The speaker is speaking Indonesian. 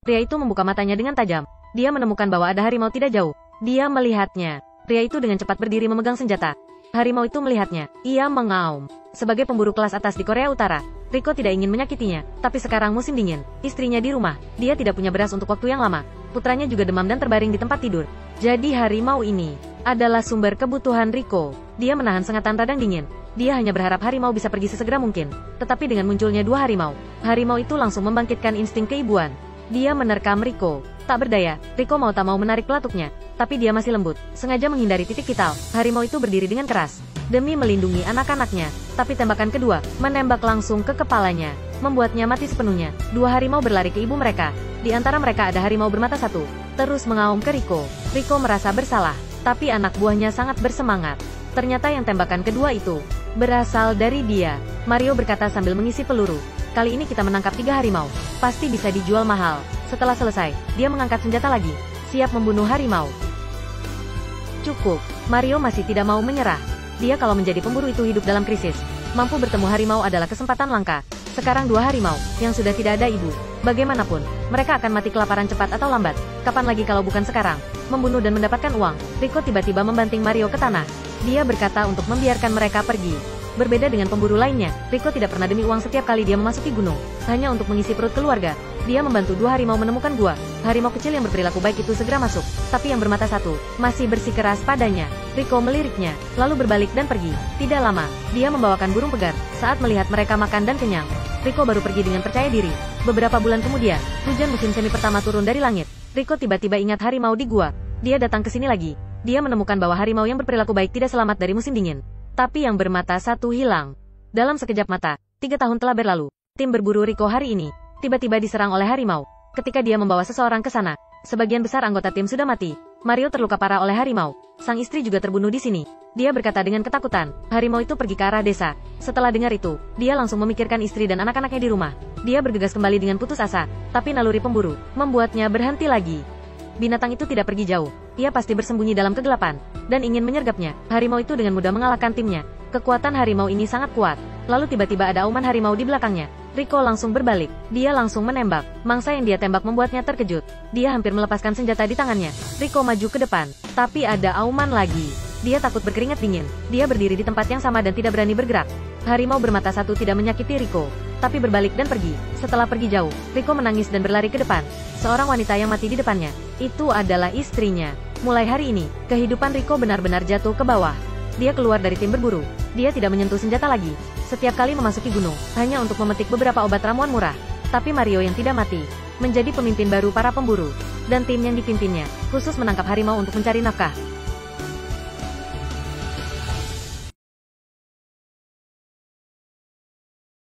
Pria itu membuka matanya dengan tajam. Dia menemukan bahwa ada harimau tidak jauh. Dia melihatnya. Pria itu dengan cepat berdiri memegang senjata. Harimau itu melihatnya. Ia mengaum. Sebagai pemburu kelas atas di Korea Utara, Riko tidak ingin menyakitinya. Tapi sekarang musim dingin. Istrinya di rumah. Dia tidak punya beras untuk waktu yang lama. Putranya juga demam dan terbaring di tempat tidur. Jadi harimau ini adalah sumber kebutuhan Riko. Dia menahan sengatan radang dingin. Dia hanya berharap harimau bisa pergi sesegera mungkin. Tetapi dengan munculnya dua harimau itu langsung membangkitkan insting keibuan. Dia menerkam Riko. Tak berdaya, Riko mau tak mau menarik pelatuknya. Tapi dia masih lembut, sengaja menghindari titik vital. Harimau itu berdiri dengan keras, demi melindungi anak-anaknya. Tapi tembakan kedua, menembak langsung ke kepalanya, membuatnya mati sepenuhnya. Dua harimau berlari ke ibu mereka. Di antara mereka ada harimau bermata satu, terus mengaum ke Riko. Riko merasa bersalah, tapi anak buahnya sangat bersemangat. Ternyata yang tembakan kedua itu berasal dari dia. Mario berkata sambil mengisi peluru. Kali ini kita menangkap 3 harimau. Pasti bisa dijual mahal. Setelah selesai, dia mengangkat senjata lagi. Siap membunuh harimau. Cukup. Mario masih tidak mau menyerah. Dia kalau menjadi pemburu itu hidup dalam krisis. Mampu bertemu harimau adalah kesempatan langka. Sekarang 2 harimau, yang sudah tidak ada ibu. Bagaimanapun, mereka akan mati kelaparan cepat atau lambat. Kapan lagi kalau bukan sekarang? Membunuh dan mendapatkan uang. Riko tiba-tiba membanting Mario ke tanah. Dia berkata untuk membiarkan mereka pergi. Berbeda dengan pemburu lainnya, Riko tidak pernah demi uang setiap kali dia memasuki gunung. Hanya untuk mengisi perut keluarga. Dia membantu 2 harimau menemukan gua. Harimau kecil yang berperilaku baik itu segera masuk. Tapi yang bermata satu, masih bersikeras padanya. Riko meliriknya, lalu berbalik dan pergi. Tidak lama, dia membawakan burung pegar. Saat melihat mereka makan dan kenyang, Riko baru pergi dengan percaya diri. Beberapa bulan kemudian, hujan musim semi pertama turun dari langit. Riko tiba-tiba ingat harimau di gua. Dia datang ke sini lagi. Dia menemukan bahwa harimau yang berperilaku baik tidak selamat dari musim dingin. Tapi yang bermata satu hilang. Dalam sekejap mata, 3 tahun telah berlalu. Tim berburu Riko hari ini tiba-tiba diserang oleh harimau. Ketika dia membawa seseorang ke sana, sebagian besar anggota tim sudah mati. Mario terluka parah oleh harimau. Sang istri juga terbunuh di sini. Dia berkata dengan ketakutan. Harimau itu pergi ke arah desa. Setelah dengar itu, dia langsung memikirkan istri dan anak-anaknya di rumah. Dia bergegas kembali dengan putus asa. Tapi naluri pemburu membuatnya berhenti lagi. Binatang itu tidak pergi jauh. Ia pasti bersembunyi dalam kegelapan dan ingin menyergapnya. Harimau itu dengan mudah mengalahkan timnya. Kekuatan harimau ini sangat kuat. Lalu tiba-tiba ada auman harimau di belakangnya. Riko langsung berbalik. Dia langsung menembak. Mangsa yang dia tembak membuatnya terkejut. Dia hampir melepaskan senjata di tangannya. Riko maju ke depan. Tapi ada auman lagi. Dia takut berkeringat dingin. Dia berdiri di tempat yang sama dan tidak berani bergerak. Harimau bermata satu tidak menyakiti Riko, tapi berbalik dan pergi. Setelah pergi jauh, Riko menangis dan berlari ke depan. Seorang wanita yang mati di depannya. Itu adalah istrinya. Mulai hari ini, kehidupan Riko benar-benar jatuh ke bawah. Dia keluar dari tim berburu. Dia tidak menyentuh senjata lagi. Setiap kali memasuki gunung, hanya untuk memetik beberapa obat ramuan murah. Tapi Mario yang tidak mati, menjadi pemimpin baru para pemburu. Dan tim yang dipimpinnya, khusus menangkap harimau untuk mencari nafkah.